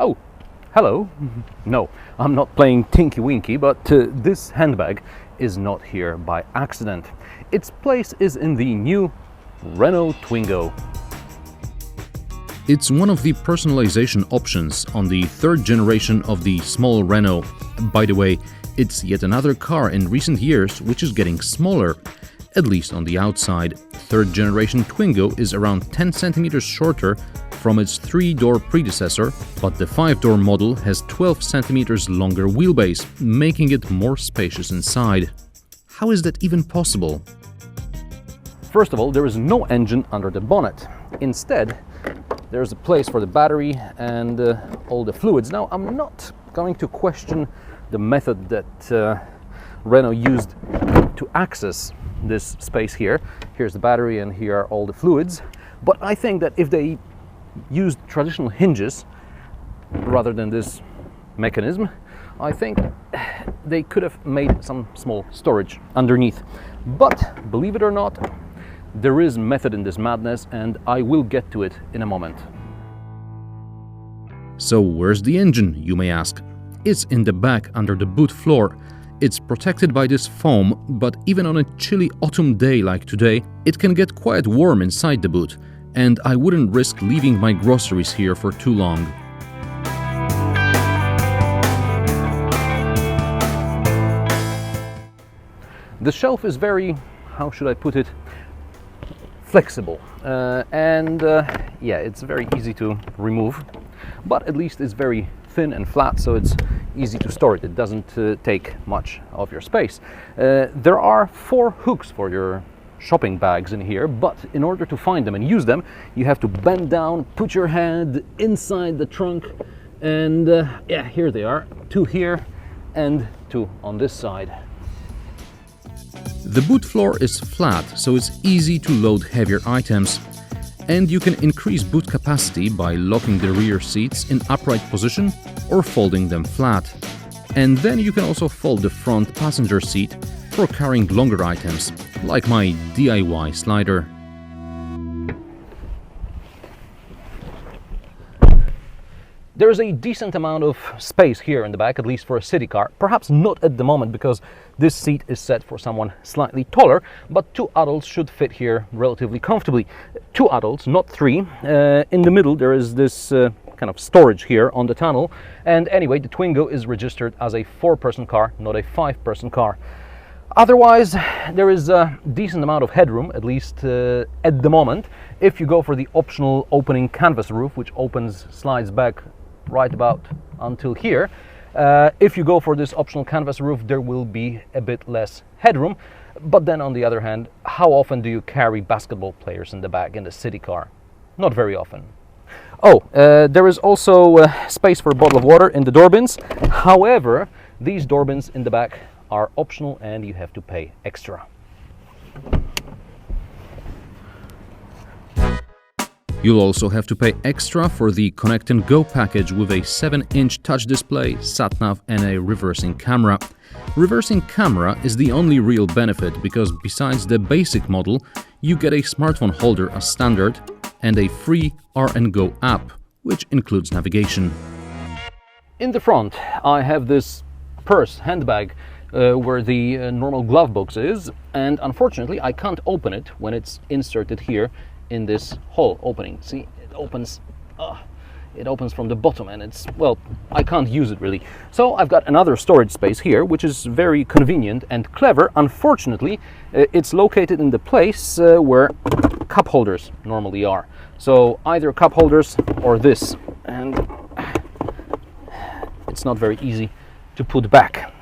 Oh, hello. No, I'm not playing Tinky Winky, but this handbag is not here by accident. Its place is in the new Renault Twingo. It's one of the personalization options on the third generation of the small Renault. By the way, it's yet another car in recent years which is getting smaller, at least on the outside. Third generation Twingo is around 10 centimeters shorter from its 3-door predecessor, but the 5-door model has 12 centimeters longer wheelbase, making it more spacious inside. How is that even possible? First of all, there is no engine under the bonnet. Instead, there's a place for the battery and all the fluids. Now, I'm not going to question the method that Renault used to access this space here. Here's the battery and here are all the fluids. But I think that if they used traditional hinges rather than this mechanism, I think they could have made some small storage underneath. But believe it or not, there is method in this madness, and I will get to it in a moment. So where's the engine, you may ask? It's in the back under the boot floor. It's protected by this foam, but even on a chilly autumn day like today, it can get quite warm inside the boot, and I wouldn't risk leaving my groceries here for too long. The shelf is very, how should I put it, flexible, and yeah, it's very easy to remove, but at least it's very thin and flat, so it's easy to store it. It doesn't take much of your space. There are 4 hooks for your shopping bags in here, but in order to find them and use them, you have to bend down, put your hand inside the trunk, and yeah, here they are, 2 here and 2 on this side. The boot floor is flat, so it's easy to load heavier items. And you can increase boot capacity by locking the rear seats in upright position or folding them flat. And then you can also fold the front passenger seat for carrying longer items, like my DIY slider. There is a decent amount of space here in the back, at least for a city car. Perhaps not at the moment because this seat is set for someone slightly taller, but 2 adults should fit here relatively comfortably. 2 adults, not 3. In the middle there is this kind of storage here on the tunnel. And anyway, the Twingo is registered as a 4-person car, not a 5-person car. Otherwise, there is a decent amount of headroom, at least at the moment. If you go for the optional opening canvas roof, which slides back right about until here. If you go for this optional canvas roof, there will be a bit less headroom. But then on the other hand, how often do you carry basketball players in the back in the city car? Not very often. Oh, there is also space for a bottle of water in the door bins. However, these door bins in the back are optional and you have to pay extra. You'll also have to pay extra for the Connect&Go package with a 7-inch touch display, sat-nav and a reversing camera. Reversing camera is the only real benefit because besides the basic model, you get a smartphone holder as standard and a free R&GO app, which includes navigation. In the front, I have this purse handbag where the normal glove box is, and unfortunately I can't open it when it's inserted here in this hole opening. See, it opens from the bottom and it's, well, I can't use it really. So I've got another storage space here, which is very convenient and clever. Unfortunately, it's located in the place where cup holders normally are. So either cup holders or this, and it's not very easy to put back.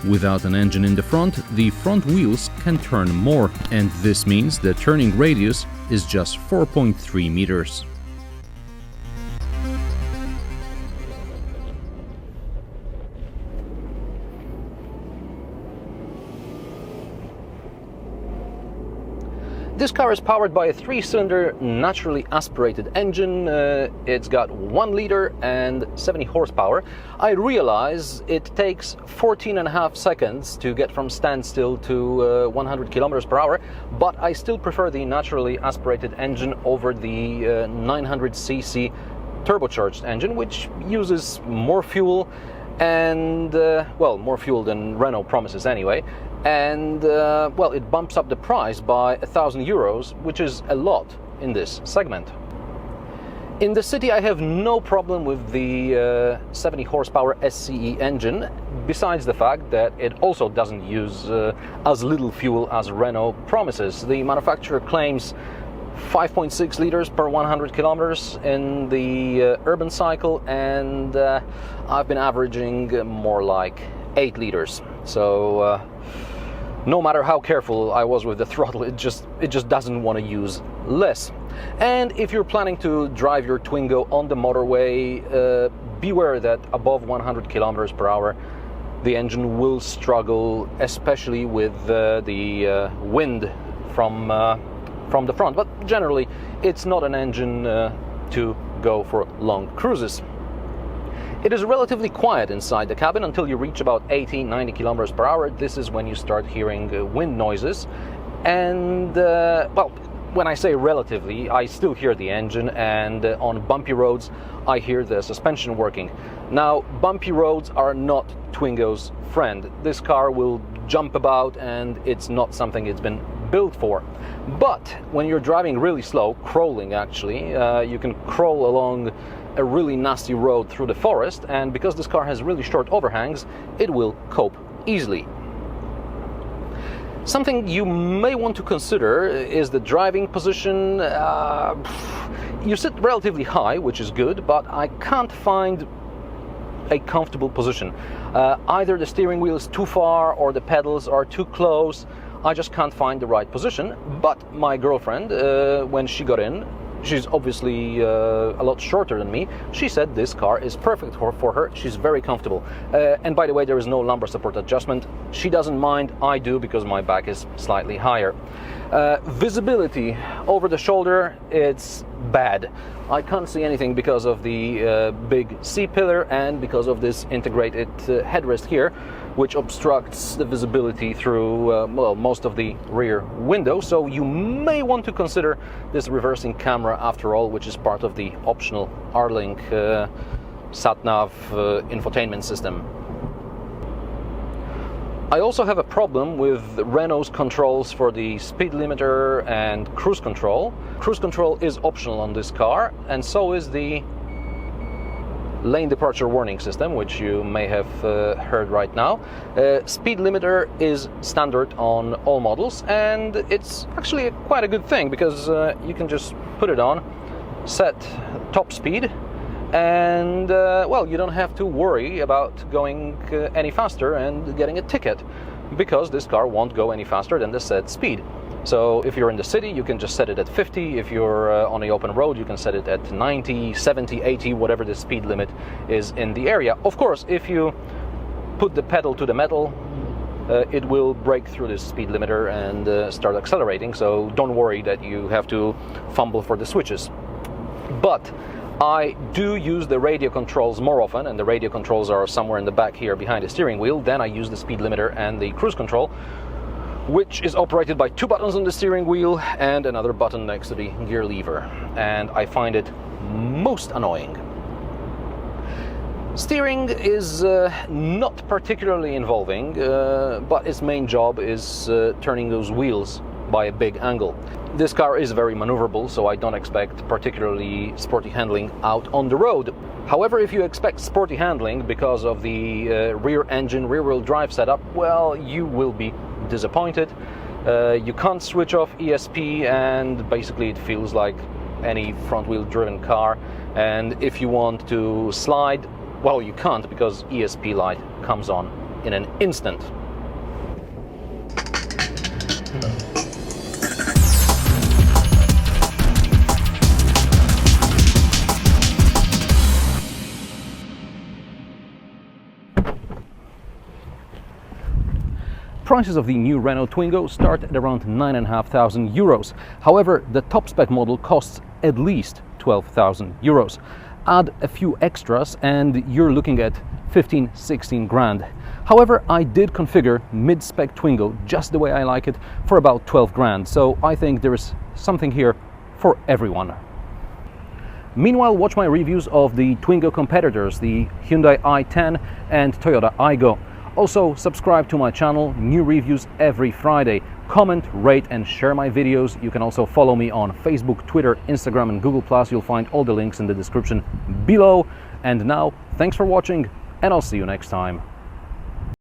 Without an engine in the front wheels can turn more, and this means the turning radius is just 4.3 meters. This car is powered by a 3-cylinder naturally aspirated engine. It's got 1 liter and 70 horsepower. I realize it takes 14.5 seconds to get from standstill to 100 kilometers per hour, but I still prefer the naturally aspirated engine over the 900cc turbocharged engine, which uses more fuel and, well, more fuel than Renault promises anyway. And well, it bumps up the price by €1,000, which is a lot in this segment. In the city, I have no problem with the 70 horsepower SCE engine, besides the fact that it also doesn't use as little fuel as Renault promises. The manufacturer claims 5.6 liters per 100 kilometers in the urban cycle, and I've been averaging more like 8 liters. So no matter how careful I was with the throttle, it just doesn't want to use less. And if you're planning to drive your Twingo on the motorway, beware that above 100 kilometers per hour the engine will struggle, especially with the wind from the front. But generally it's not an engine to go for long cruises. It is relatively quiet inside the cabin until you reach about 80-90 kilometers per hour. This is when you start hearing wind noises. And, well, when I say relatively, I still hear the engine, and on bumpy roads I hear the suspension working. Now, bumpy roads are not Twingo's friend. This car will jump about, and it's not something it's been built for. But when you're driving really slow, crawling actually, you can crawl along a really nasty road through the forest, and because this car has really short overhangs, it will cope easily. Something you may want to consider is the driving position. You sit relatively high, which is good, but I can't find a comfortable position. Either the steering wheel is too far or the pedals are too close. I just can't find the right position. But my girlfriend, when she got in, she's obviously a lot shorter than me, she said this car is perfect for her. She's very comfortable. And by the way, there is no lumbar support adjustment. She doesn't mind, I do, because my back is slightly higher. Visibility over the shoulder, it's bad. I can't see anything because of the big C-pillar and because of this integrated headrest here, which obstructs the visibility through well, most of the rear window. So you may want to consider this reversing camera after all, which is part of the optional R-Link sat-nav infotainment system. I also have a problem with Renault's controls for the speed limiter and cruise control. Cruise control is optional on this car, and so is the lane departure warning system, which you may have heard right now. Speed limiter is standard on all models, and it's actually quite a good thing, because you can just put it on, set top speed, and well, you don't have to worry about going any faster and getting a ticket, because this car won't go any faster than the set speed. So if you're in the city, you can just set it at 50. If you're on the open road, you can set it at 90, 70, 80, whatever the speed limit is in the area. Of course, if you put the pedal to the metal, it will break through this speed limiter and start accelerating. So don't worry that you have to fumble for the switches. But I do use the radio controls more often, and the radio controls are somewhere in the back here behind the steering wheel. Then I use the speed limiter and the cruise control, which is operated by 2 buttons on the steering wheel and another button next to the gear lever. And I find it most annoying. Steering is not particularly involving, but its main job is turning those wheels by a big angle. This car is very maneuverable, so I don't expect particularly sporty handling out on the road. However, if you expect sporty handling because of the rear engine, rear-wheel drive setup, well, you will be disappointed. You can't switch off ESP, and basically it feels like any front-wheel driven car. And if you want to slide, well, you can't, because ESP light comes on in an instant. prices of the new Renault Twingo start at around 9,500 euros. However, the top spec model costs at least 12,000 euros. Add a few extras and you're looking at 15-16 grand. However, I did configure mid-spec Twingo just the way I like it for about 12 grand, so I think there is something here for everyone. Meanwhile, watch my reviews of the Twingo competitors, the Hyundai i10 and Toyota R&GO. Also, subscribe to my channel, new reviews every Friday. Comment, rate and share my videos. You can also follow me on Facebook, Twitter, Instagram and Google+. You'll find all the links in the description below. And now, thanks for watching and I'll see you next time.